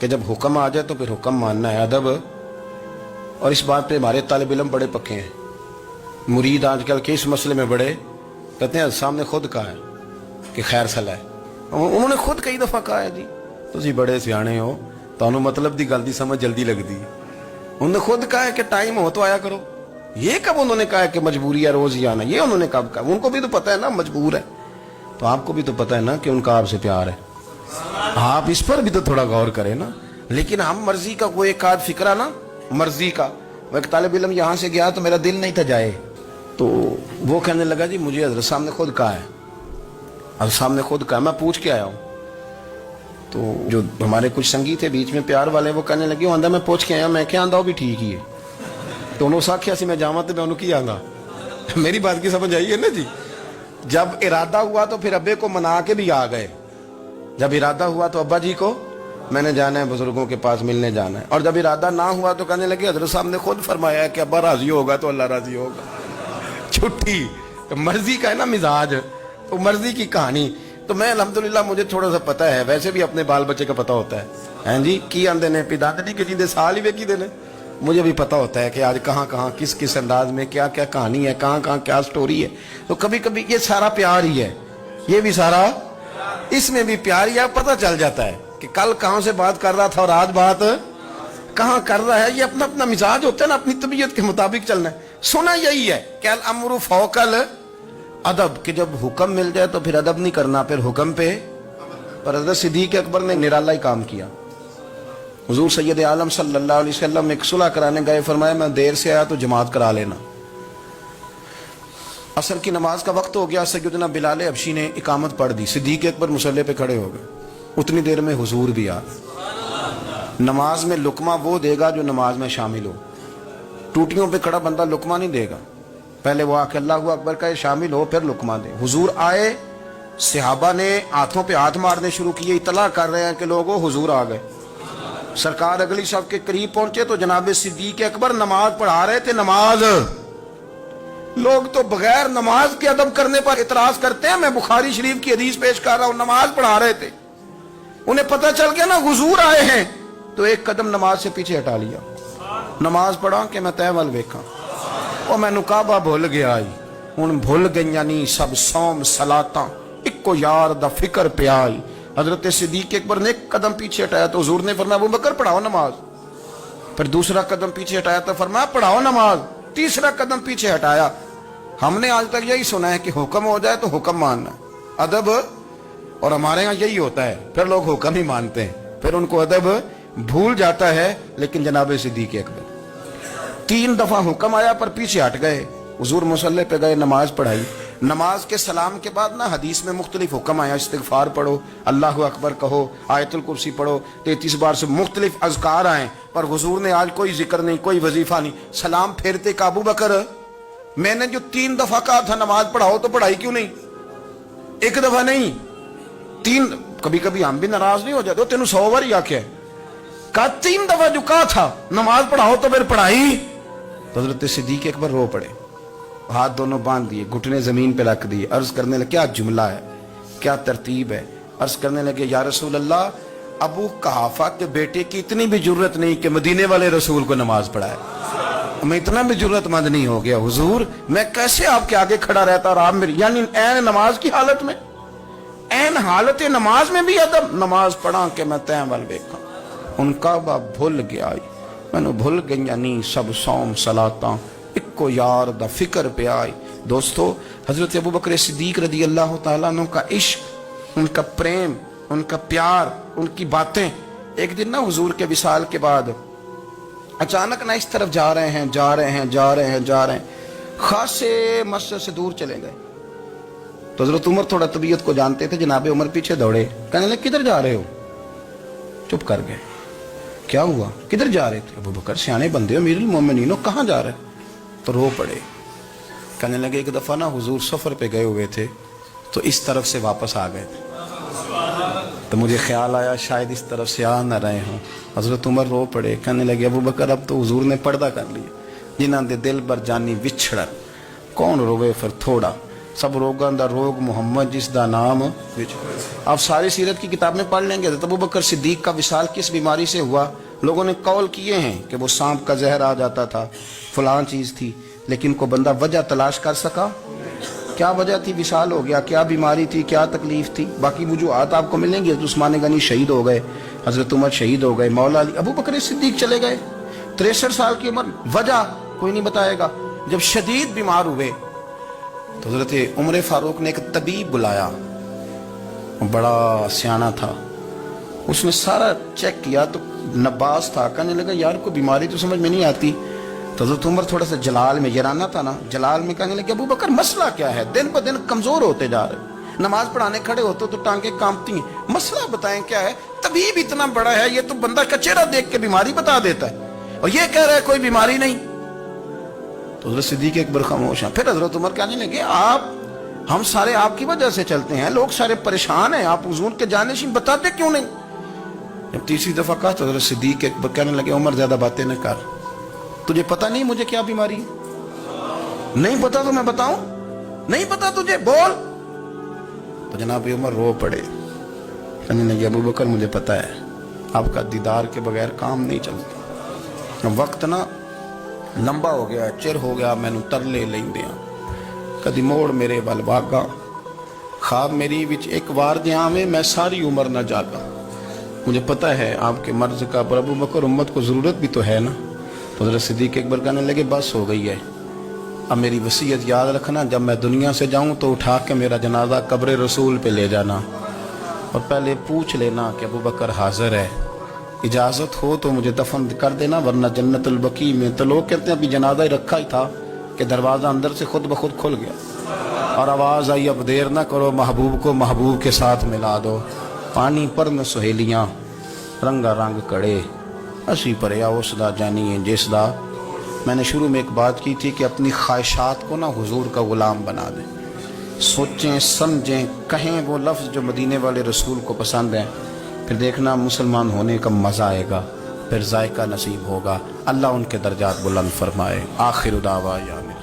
کہ جب حکم آ جائے تو پھر حکم ماننا ہے، ادب. اور اس بات پہ ہمارے طالب علم بڑے پکے ہیں. مرید آج کل کے اس مسئلے میں بڑے کہتے ہیں سامنے خود کہا ہے کہ خیر صلاح ہے. انہوں نے خود کئی دفعہ کہا ہے جی تسی بڑے سیانے ہو، تانوں مطلب دی گل دی سمجھ جلدی لگتی ہے. انہوں نے خود کہا ہے کہ ٹائم ہو تو آیا کرو. یہ کب انہوں نے کہا ہے کہ مجبوری ہے روز ہی آنا؟ یہ انہوں نے کب کہا؟ ان کو بھی تو پتہ ہے نا مجبور ہے. تو آپ کو بھی تو پتہ ہے نا کہ ان کا آپ سے پیار ہے. آپ اس پر بھی تو تھوڑا غور کریں نا. لیکن ہم مرضی کا کوئی ایک آدھ فکرہ نا، مرضی کا. وہ ایک طالب علم یہاں سے گیا تو میرا دل نہیں تھا جائے، تو وہ کہنے لگا جی مجھے حضرت صاحب نے خود کہا ہے، حضرت صاحب نے خود کہا. میں پوچھ کے آیا ہوں. تو جو ہمارے کچھ سنگی تھے بیچ میں پیار والے، وہ کہنے لگے آندہ میں پوچھ کے آیا. میں کیا آندہ وہ بھی ٹھیک ہی ہے. تو انہوں ساکھیا سی میں جامع میں انہوں کی آنگا. میری بات کی سمجھ آئی ہے نا جی. جب ارادہ ہوا تو پھر ابے کو منا کے بھی آ گئے. جب ارادہ ہوا تو ابا جی کو میں نے جانا ہے بزرگوں کے پاس ملنے جانا ہے. اور جب ارادہ نہ ہوا تو کہنے لگے حضرت صاحب نے خود فرمایا ہے کہ ابا راضی ہوگا تو اللہ راضی ہوگا. چھٹی مرضی کا ہے نا مزاج، تو مرضی کی کہانی. تو میں الحمدللہ مجھے تھوڑا سا پتہ ہے، ویسے بھی اپنے بال بچے کا پتہ ہوتا ہے. ہیں جی کی آندے نے پیداندنی کے جیندے سال ہی وے کی دینے. مجھے بھی پتہ ہوتا ہے کہ آج کہاں کہاں کس کس انداز میں کیا کیا کہانی ہے، کہاں کہاں کیا سٹوری ہے. تو کبھی کبھی یہ سارا پیار ہی ہے، یہ بھی سارا اس میں بھی پیار ہی ہے. پتہ چل جاتا ہے کہ کل کہاں سے بات کر رہا تھا اور آج بات کہاں کر رہا ہے. یہ اپنا اپنا مزاج ہوتا ہے نا، اپنی طبیعت کے مطابق چلنا ہے. سنا یہی ہے کہ الامر فوق الادب، کہ جب حکم مل جائے تو پھر ادب نہیں کرنا، پھر حکم پہ. پر حضرت صدیق اکبر نے نرالا ہی کام کیا. حضور سید عالم صلی اللہ علیہ وسلم ایک صلح کرانے گئے، فرمایا میں دیر سے آیا تو جماعت کرا لینا. عصر کی نماز کا وقت ہو گیا، سیدنا بلال حبشی نے اقامت پڑھ دی. صدیق اکبر مصلی پہ کھڑے ہو گئے. اتنی دیر میں حضور بھی آ. نماز میں لقمہ وہ دے گا جو نماز میں شامل ہو. ٹوٹیوں پہ کھڑا بندہ لقمہ نہیں دے گا، پہلے وہ آ کے اللہ اکبر کا شامل ہو پھر لقمہ دے. حضور آئے، صحابہ نے ہاتھوں پہ ہاتھ مارنے شروع کیے، اطلاع کر رہے ہیں کہ لوگوں حضور آ گئے. سرکار اگلی صف کے قریب پہنچے تو جناب صدیق اکبر نماز پڑھا رہے تھے. نماز لوگ تو بغیر نماز کے ادب کرنے پر اعتراض کرتے ہیں. میں بخاری شریف کی حدیث پیش کر رہا ہوں، نماز پڑھا رہے تھے. انہیں پتہ چل گیا نا حضور آئے ہیں، تو ایک قدم نماز سے پیچھے ہٹا لیا. نماز پڑھا کہ میں تے ول ویکھاں، او میں کعبہ بھول گیا آئی. ہن بھول گئیاں نی سب صوم صلاتاں، اکو یار دا فکر پہ آئی. حضرت صدیق اکبر نے ایک قدم پیچھے ہٹایا تو حضور نے فرمایا ابو بکر پڑھاؤ نماز. پھر دوسرا قدم پیچھے ہٹایا تو فرمایا پڑھاؤ نماز. تیسرا قدم پیچھے ہٹایا. ہم نے آج تک یہی سنا ہے کہ حکم ہو جائے تو حکم ماننا، ادب. اور ہمارے ہاں یہی ہوتا ہے، پھر لوگ حکم ہی مانتے ہیں، پھر ان کو ادب بھول جاتا ہے. لیکن جناب صدیق اکبر 3 دفعہ حکم آیا پر پیچھے ہٹ گئے. حضور مصلی پہ گئے، نماز پڑھائی. نماز کے سلام کے بعد نا حدیث میں مختلف حکم آیا، استغفار پڑھو، اللہ اکبر کہو، آیت الکرسی پڑھو، 33 بار سے مختلف اذکار آئیں. پر حضور نے آج کوئی ذکر نہیں، کوئی وظیفہ نہیں. سلام پھیرتے کہ ابو بکر میں نے جو 3 دفعہ کہا تھا نماز پڑھاؤ تو پڑھائی کیوں نہیں؟ ایک دفعہ نہیں 3. کبھی کبھی ہم بھی ناراض نہیں ہو جاتے، تینوں 100 بار ہی آکھیا ہے، کہا 3 دفعہ جو کہا تھا نماز پڑھاؤ تو پھر پڑھائی. تو حضرت صدیق اکبر رو پڑے، ہاتھ دونوں باندھ دیے، گھٹنے زمین پہ رکھ دیے. عرض کرنے لگے کیا جملہ ہے، کیا ترتیب ہے. عرض کرنے لگے یا رسول اللہ، ابو قحافہ کے بیٹے کی اتنی بھی جرت نہیں کہ مدینے والے رسول کو نماز پڑھائے. میں اتنا بھی جرت مند نہیں ہو گیا حضور، میں کیسے آپ کے آگے کھڑا رہتا اور آپ میری، یعنی این نماز کی حالت میں، این حالت نماز میں بھی ادب. نماز پڑھا کہ میں تین ول ویکھاں. ان کعبہ بھول گیا، میں نے بھول گئی یعنی سب صوم صلاتاں، اکو یار دا فکر پہ آئی. دوستو حضرت ابو بکر صدیق رضی اللہ تعالیٰ عنہ کا عشق، ان کا پریم، ان کا پیار، ان کی باتیں. ایک دن نا حضور کے وصال کے بعد اچانک نہ اس طرف جا رہے ہیں، خاصے مسجد سے دور چلے گئے. تو حضرت عمر تھوڑا طبیعت کو جانتے تھے، جناب عمر پیچھے دوڑے، کہنے لگے کدھر جا رہے ہو؟ چپ کر گئے. کیا ہوا، کدھر جا رہے تھے؟ ابو بکر سیانے بندے ہو، امیر المومنین ہو، کہاں جا رہے؟ تو رو پڑے. کہنے لگے ایک دفعہ نا حضور سفر پہ گئے ہوئے تھے تو اس طرف سے واپس آ گئے تھے، تو مجھے خیال آیا شاید اس طرف سے آ نہ رہے ہوں. حضرت عمر رو پڑے. کہنے لگے ابو بکر اب تو حضور نے پردہ کر لیا، جنہاں دے دل بر جانی وچھڑن، کون روے پھر تھوڑا. سب روگاں دا روگ محمد جس دا نام آپ ساری سیرت کی کتاب میں پڑھ لیں گے. ابو بکر صدیق کا وصال کس بیماری سے ہوا؟ لوگوں نے قول کیے ہیں کہ وہ سانپ کا زہر آ جاتا تھا، فلان چیز تھی، لیکن کو بندہ وجہ تلاش کر سکا؟ کیا وجہ تھی وصال ہو گیا؟ کیا بیماری تھی؟ کیا تکلیف تھی؟ باقی وجوہات آپ کو ملیں گی. حضرت عثمان غنی شہید ہو گئے، حضرت عمر شہید ہو گئے، مولا علی، ابو بکر صدیق چلے گئے 63 سال کی عمر. وجہ کوئی نہیں بتائے گا. جب شدید بیمار ہوئے تو حضرت عمر فاروق نے ایک طبیب بلایا، بڑا سیانا تھا. اس نے سارا چیک کیا تو نباس تھا. کہنے لگا یار کوئی بیماری تو سمجھ میں نہیں آتی. تو حضرت عمر تھوڑا سا جلال میں، یرانہ تھا نا، جلال میں کہنے لگے ابو بکر مسئلہ کیا ہے؟ دن بہ دن کمزور ہوتے جا رہے، نماز پڑھانے کھڑے ہوتے تو ٹانگیں کانپتی ہیں، مسئلہ بتائیں کیا ہے؟ طبیب اتنا بڑا ہے، یہ تو بندہ کا چہرہ دیکھ کے بیماری بتا دیتا ہے، اور یہ کہہ رہا ہے کوئی بیماری نہیں. تو حضرت صدیق اکبر خاموش ہیں. پھر حضرت عمر کہنے لگے ہم سارے آپ کی وجہ سے چلتے ہیں، لوگ سارے پریشان ہیں، آپ حضور کے جانشین بتاتے کیوں نہیں؟ جب تیسری دفعہ کہا تو حضرت صدیق اکبر کہنے لگے عمر زیادہ باتیں نہ کر، تجھے پتہ نہیں مجھے کیا بیماری ہے؟ نہیں پتا تو میں بتاؤں؟ نہیں پتا تجھے؟ بول. تو جناب عمر رو پڑے. کہنے لگے ابو بکر مجھے پتا ہے، آپ کا دیدار کے بغیر کام نہیں چلتا. وقت نا لمبا ہو گیا، چر ہو گیا، میں ترلے لیندیاں کدی موڑ میرے ول واگا، خواب میری وچ ایک وار دیاں میں ساری عمر نہ جاگا. مجھے پتہ ہے آپ کے مرض کا، پر ابو بکر امت کو ضرورت بھی تو ہے نا. تو حضرت صدیق اکبر کہنے لگے بس ہو گئی ہے، اب میری وصیت یاد رکھنا، جب میں دنیا سے جاؤں تو اٹھا کے میرا جنازہ قبر رسول پہ لے جانا، اور پہلے پوچھ لینا کہ ابو بکر حاضر ہے، اجازت ہو تو مجھے دفن کر دینا، ورنہ جنت البقیع میں. تو لوگ کہتے ہیں ابھی جنازہ ہی رکھا ہی تھا کہ دروازہ اندر سے خود بخود کھل گیا، اور آواز آئی اب دیر نہ کرو، محبوب کو محبوب کے ساتھ ملا دو. پانی پر نہ سہیلیاں رنگا رنگ کڑے، اسی پریا اس دا جانی جس دا. میں نے شروع میں ایک بات کی تھی کہ اپنی خواہشات کو نا حضور کا غلام بنا دیں، سوچیں سمجھیں کہیں وہ لفظ جو مدینے والے رسول کو پسند ہیں، پھر دیکھنا مسلمان ہونے کا مزہ آئے گا، پھر ذائقہ نصیب ہوگا. اللہ ان کے درجات بلند فرمائے. آخر دعوانا